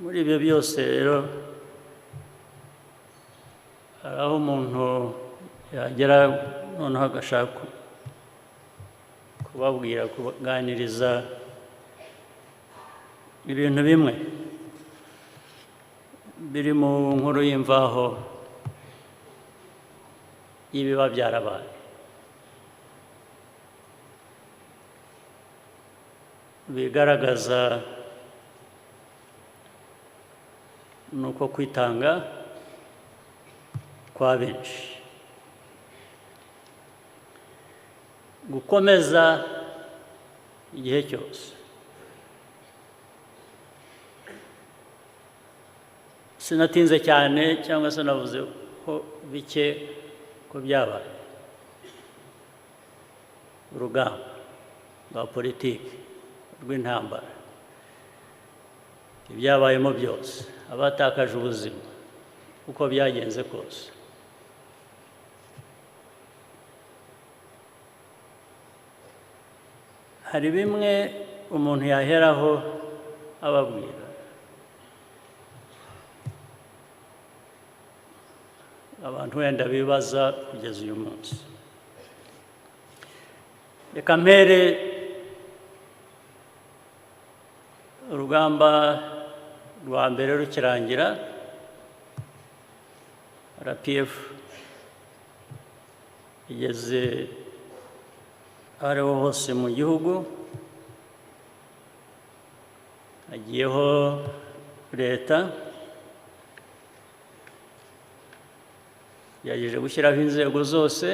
muri ibyo byose rero hari aho umuntu yagera noneho agashaka kubabwira kuganiriza ibintu bimwe biri mu nkuru y'imvaho y'ibiba byarabaye bigaragaza nuko kwitanga kwa benshi gukomeza igihe cyose sinatinze cyane cyangwa se navuze ko bike ko byabaye urugamba rwa politiki rw'intambara ibyabayemo byose abatakaje ubuzima uko byagenze kose hari bimwe umuntu yaheraho ababwira abantu wenda bibaza kugeza uyu munsi reka mpere urugamba rwa mbere rukirangira RPF igeze aho ariho hose mu gihugu hagiyeho leta yagejeje gushyiraho inzego zose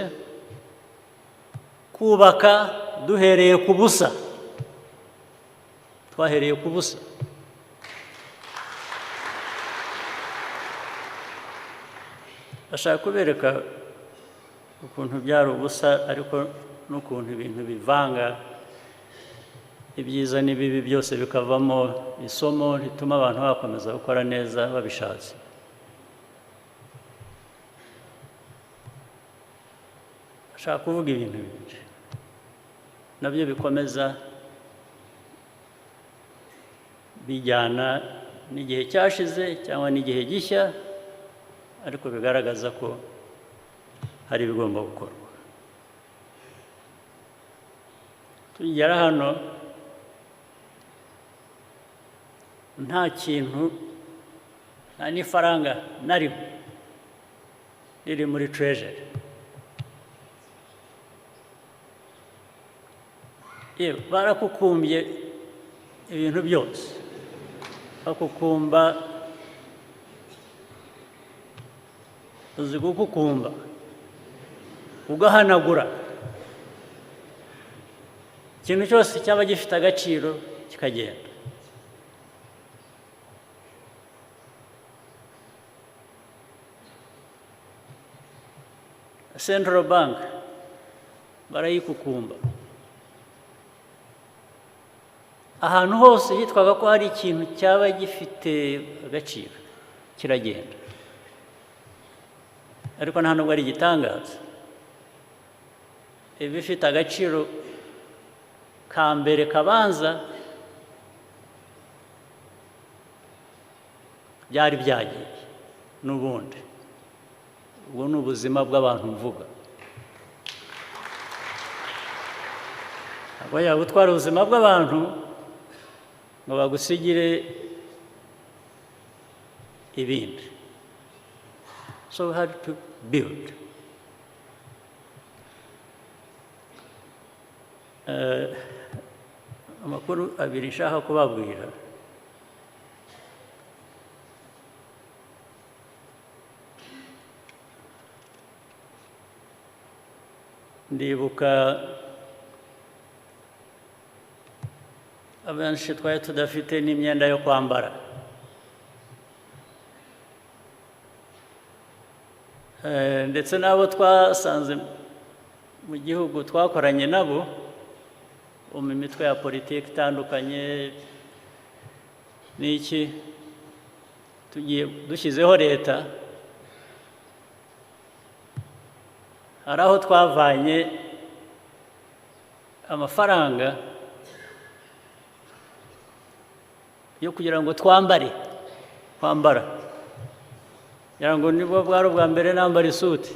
kubaka duhereye ku busa twahereye ku busa ashaka kubereka ukuntu byari ubusa ariko n'ukuntu ibintu bivanga ibyiza n'ibibi byose bikavamo isomo rituma abantu bakomeza gukora neza babishatse ashaka kuvuga ibintu byinshi nabyo bikomeza bijyana n'igihe cyashize cyangwa n'igihe gishya ariko bigaragaza ko hari ibigomba gukorwa tugera hano nta kintu nta n'ifaranga na rimwe riri muri treasury yewe barakukumbye ibintu byose bakukumba uzi gukukumba ugahanagura ikintu cyose cyaba gifite agaciro kikagenda Central Bank barayikukumba ahantu hose hitwaga ko hari ikintu cyaba gifite agaciro kiragenda ariko nta nubwo ari igitangaza ibifite agaciro ka mbere kabanza byari byagiye n'ubundi ubwo ni ubuzima bw'abantu mvuga ntabwo yaba utwara ubuzima bw'abantu ngo bagusigire ibindi so we had to build amakuru abiri nshaka kubabwira ndibuka abenshi twari tudafite n'imyenda yo kwambara ndetse n'abo twasanze mu gihugu twakoranye nabo mu mitwe ya politiki itandukanye n'iki tugiye dushyizeho leta hari aho twavanye amafaranga yo kugira ngo twambare kwambara ngira ngo nibwo bwari ubwa mbere nambara isuti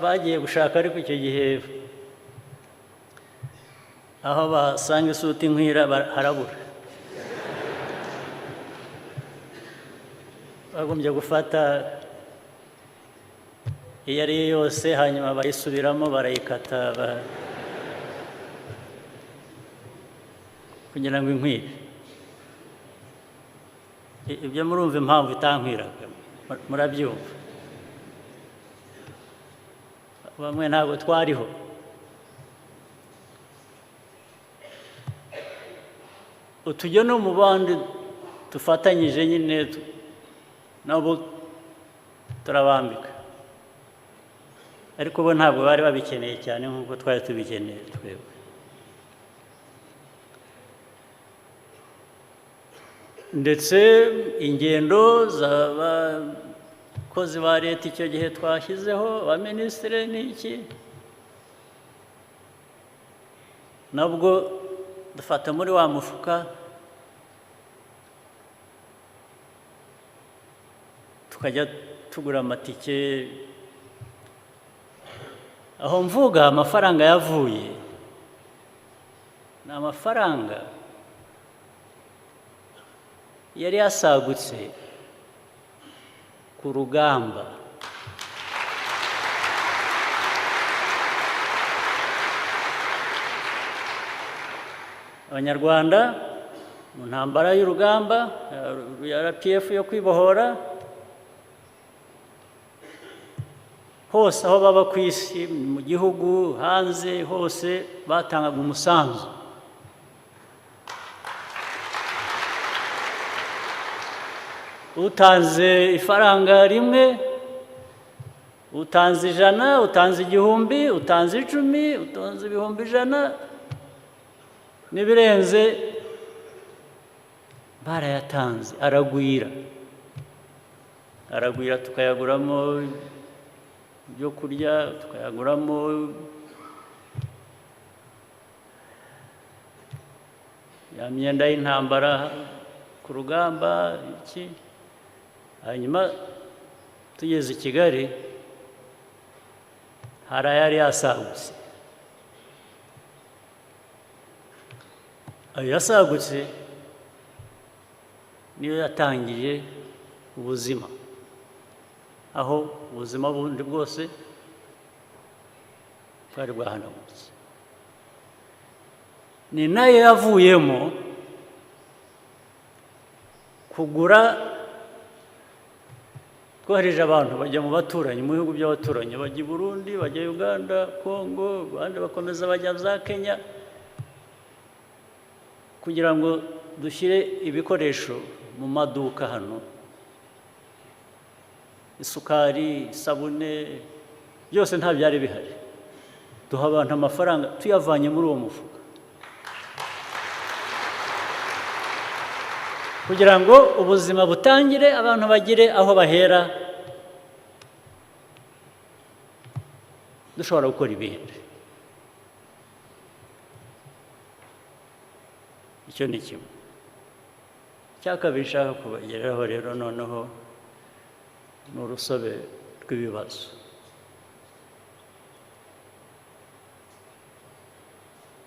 bagiye gushaka ariko icyo gihe aho basanga isuti nkwira harabura bagombye gufata iyo ari yo yose hanyuma bayisubiramo barayikata kugira ngo inkwire ibyo murumva impamvu itankwiraga murabyumva bamwe ntabwo twariho utujya no mu bandi dufatanyije nyine nabo turabambika ariko bo ntabwo bari babikeneye cyane nk'uko twari tubikeneye twebwe ndetse ingendo z'abakozi ba leta icyo gihe twashyizeho abaminisitiri n'iki nabwo dufata muri wa mufuka tukajya tugura amatike aho mvuga amafaranga yavuye ni amafaranga yari yasagutse ku rugamba abanyarwanda mu ntambara y'urugamba ya RPF yo kwibohora hose aho baba ku isi mu gihugu hanze hose batangaga umusanzu utanze ifaranga rimwe utanze 100 utanze 1000 utanze 10 utanze ibihumbi 100 n'ibirenze barayatanze aragwira tukayaguramo ibyo kurya tukayaguramo ya myenda y'intambara ku rugamba iki hanyuma tugeze i Kigali hari ayari yasagutse ayo yasagutse niyo yatangije ubuzima aho ubuzima bundi bwose bwari bwahanagutse ni nayo yavuyemo kugura twohereje abantu bajya mu baturanyi mu bihugu by'abaturanyi bajya i Burundi bajya Uganda Kongo abandi bakomeza bajya za Kenya kugira ngo dushyire ibikoresho mu maduka hano isukari isabune byose nta byari bihari duha abantu amafaranga tuyavanye muri uwo mufuka kugira ngo ubuzima butangire abantu bagire aho bahera dushobora gukora ibindi icyo ni kimwe icya kabiri nshaka kubageraho rero noneho ni urusobe rw'ibibazo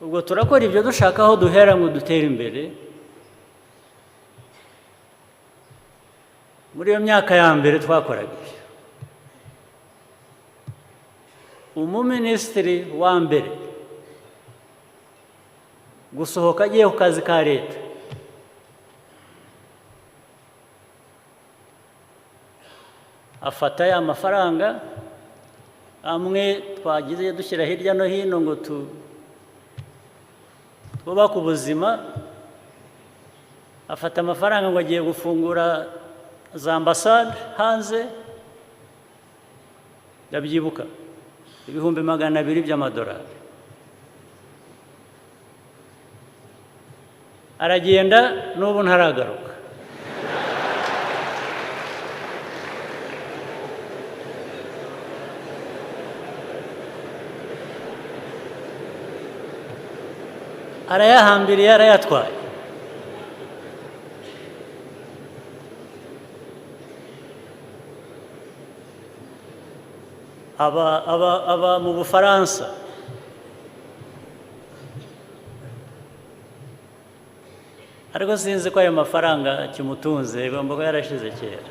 ubwo turakora ibyo dushaka aho duhera ngo dutere imbere muri iyo myaka ya mbere twakoraga ibyo umuminisitiri wa mbere gusohoka agiye ku kazi ka leta afata ya mafaranga amwe twagize dushyira hirya no hino ngo twubake ubuzima afata amafaranga ngo agiye gufungura za ambasade hanze ndabyibuka ibihumbi 200 by'amadolari aragenda n'ubu ntaragaruka arayahambiriye arayatwaye. aba mu Bufaransa, ariko sinzi ko ayo mafaranga kimutunze, igomba kuba yarashize kera.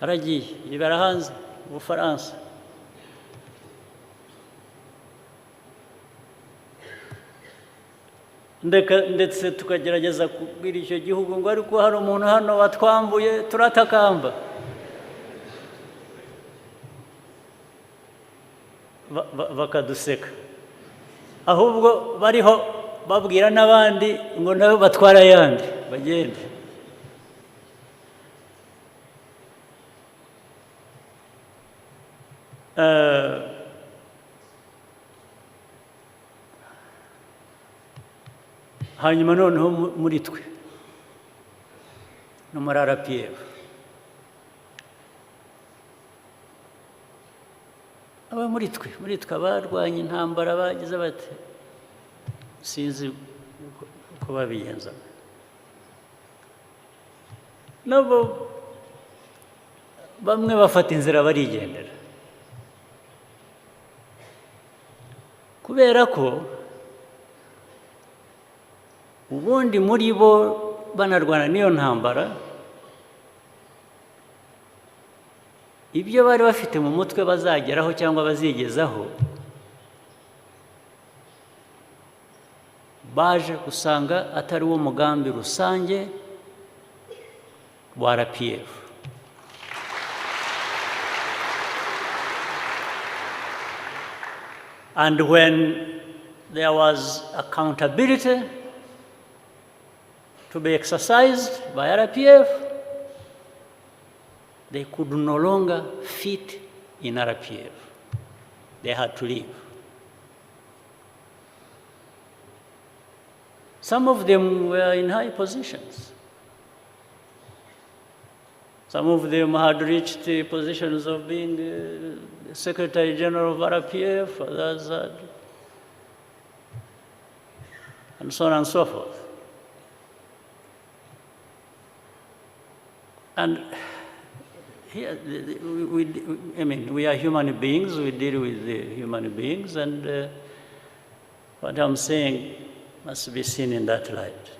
Aragiye yibera hanze mu Bufaransa. Ndetse tukagerageza kubwira icyo gihugu ngo ariko hari umuntu hano watwambuye, turatakamba. Bakaduseka, ahubwo bariho babwira n'abandi ngo nabo batwara ayandi bagende. Hanyuma noneho muri twe no muri RPF muri twe abarwanya intambara bagize bate, sinzi uko babigenza. Nabo bamwe bafata inzira barigendera, kubera ko ubundi muri bo banarwana n'iyo ntambara, ibyo bari bafite mu mutwe bazageraho cyangwa bazigezaho, baje gusanga atari wo mugambi rusange wa RPF. And when there was accountability to be exercised by RPF, they could no longer fit in RPF. They had to leave. Some of them were in high positions. Some of them had reached the positions of being Secretary General of RPF, others had, and so on and so forth. And here, we are human beings, we deal with human beings, and what I'm saying must be seen in that light.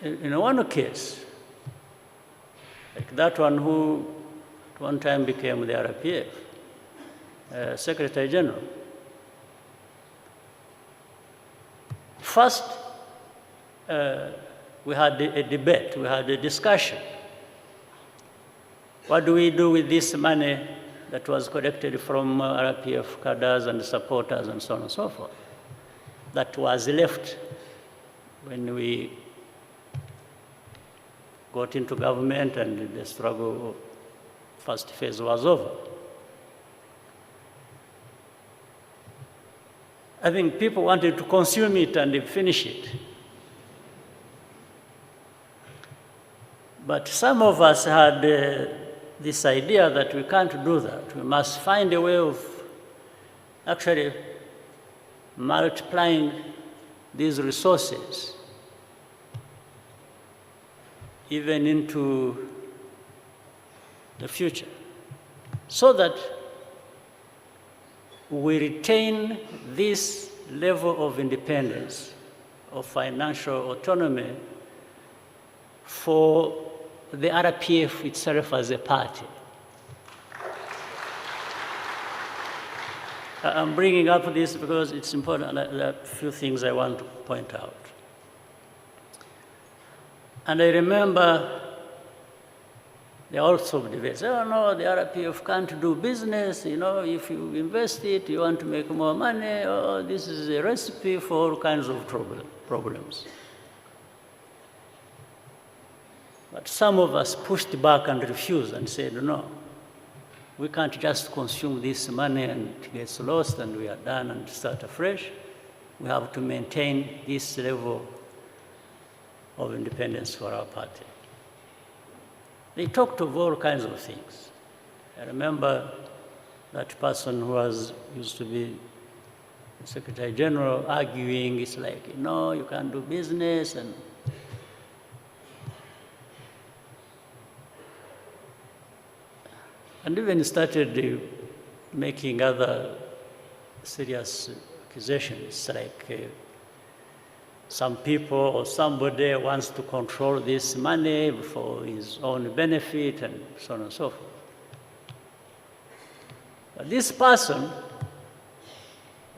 In one case, like that one who at one time became the RPF Secretary General, first we had a debate, we had a discussion. What do we do with this money that was collected from RPF cadres and supporters and so on and so forth, that was left when we got into government and the struggle, first phase was over? I think people wanted to consume it and finish it. But some of us had this idea that we can't do that. We must find a way of actually multiplying these resources even into the future, so that we retain this level of independence, of financial autonomy for the RPF itself as a party. I'm bringing up this because it's important. There are a few things I want to point out. And I remember there are also debates. Oh no, the RPF can't do business. You know, if you invest it, you want to make more money. Oh, this is a recipe for all kinds of problems. But some of us pushed back and refused and said, no, we can't just consume this money and it gets lost and we are done and start afresh. We have to maintain this level of independence for our party. They talked of all kinds of things. I remember that person who used to be the Secretary General arguing, it's like, no, you can't do business, and even started making other serious accusations, like some people or somebody wants to control this money for his own benefit and so on and so forth. But this person,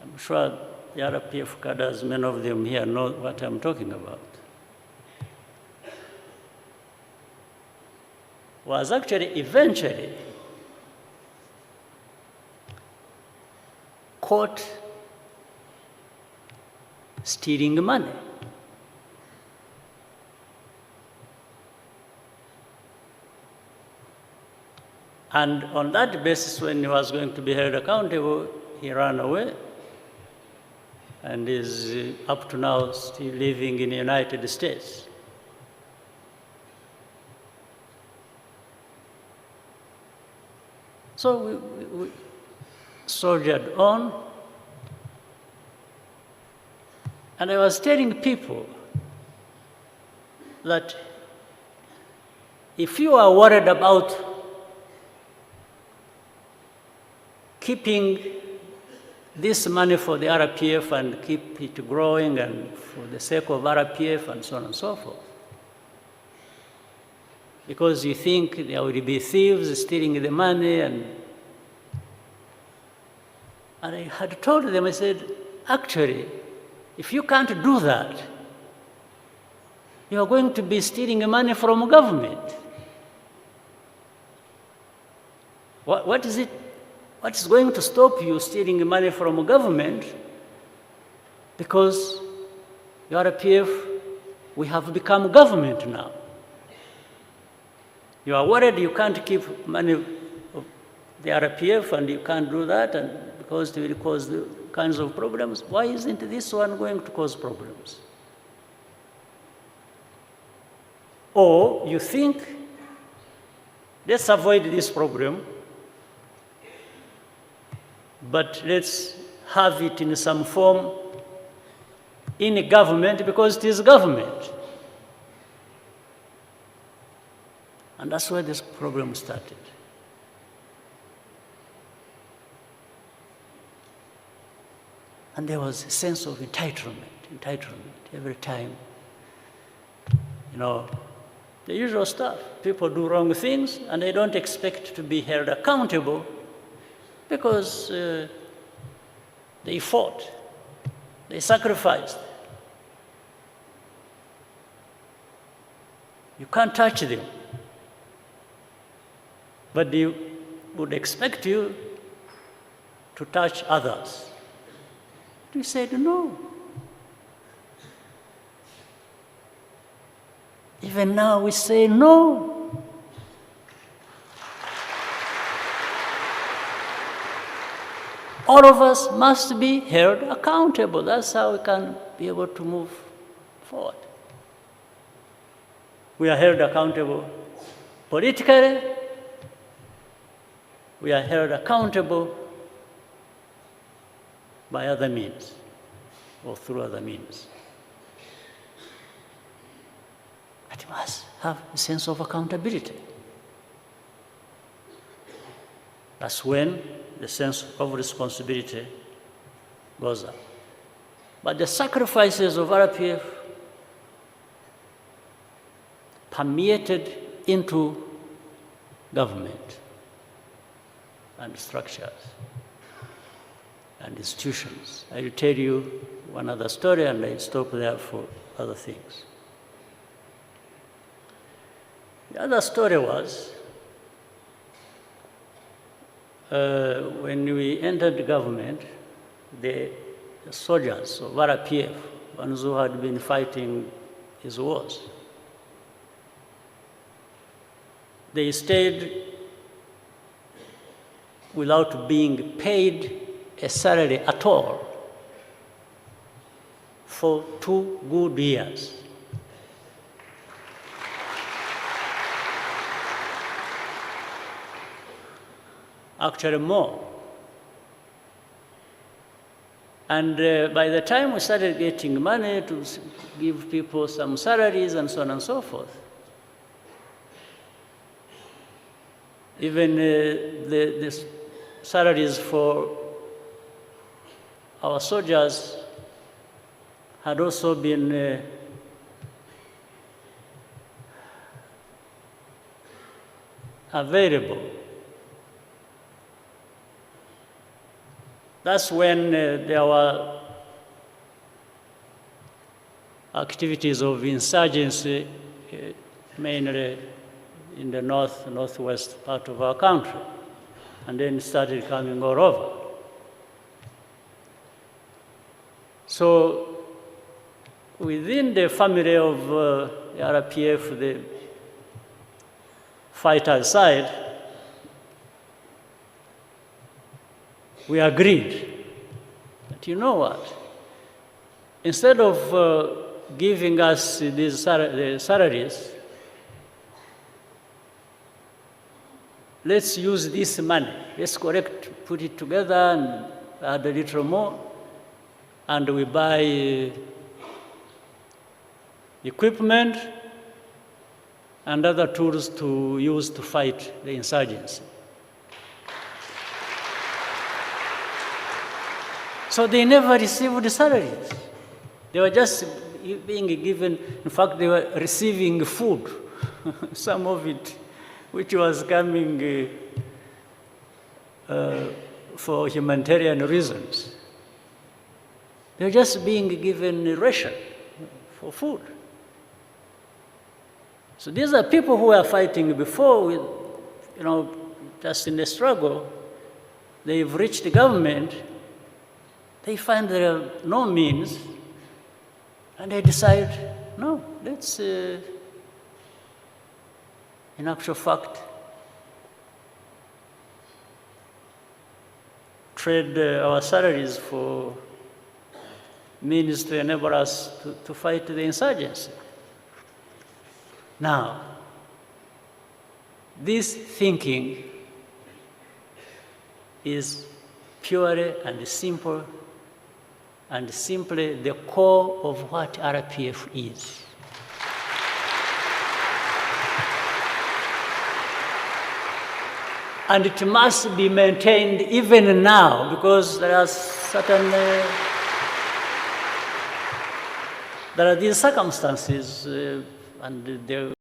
I'm sure the RPF cadres, many of them here know what I'm talking about, was actually eventually caught stealing money. And on that basis, when he was going to be held accountable, he ran away and is up to now still living in the United States. So we soldiered on. And I was telling people that if you are worried about keeping this money for the RPF and keep it growing and for the sake of RPF and so on and so forth, because you think there will be thieves stealing the money, and I had told them, I said, actually, if you can't do that, you are going to be stealing money from government. What is it? What is going to stop you stealing money from government? Because the RPF, we have become government now. You are worried you can't keep money of the RPF and you can't do that, and because it will cause the kinds of problems. Why isn't this one going to cause problems? Or you think, let's avoid this problem, but let's have it in some form in government because it is government. And that's where this problem started. And there was a sense of entitlement every time. You know, the usual stuff. People do wrong things and they don't expect to be held accountable because they fought, they sacrificed. You can't touch them. But they would expect you to touch others. We said no. Even now we say no. All of us must be held accountable. That's how we can be able to move forward. We are held accountable politically. We are held accountable by other means or through other means. But you must have a sense of accountability. That's when the sense of responsibility goes up. But the sacrifices of RPF permeated into government and structures and institutions. I will tell you one other story and I stop there for other things. The other story was when we entered the government, the soldiers of RPF, ones who had been fighting his wars, they stayed without being paid a salary at all for 2 good years. actually more. And by the time we started getting money to give people some salaries and so on and so forth, even the salaries for our soldiers had also been available. That's when there were activities of insurgency, mainly in the northwest part of our country, and then started coming all over. So within the family of the RPF, the fighter side, we agreed that, you know what, instead of giving us these salaries, let's use this money. Let's put it together and add a little more, and we buy equipment and other tools to use to fight the insurgency. So they never received salaries. They were just being given, in fact, they were receiving food, some of it, which was coming for humanitarian reasons. They were just being given ration for food. So these are people who were fighting before, with, you know, just in the struggle. They've reached the government. They find there are no means, and they decide, no, let's, in actual fact, trade our salaries for means to enable us to fight the insurgency. Now, this thinking is purely and simple and simply the core of what RPF is. And it must be maintained even now, because there are certain, there are these circumstances, and the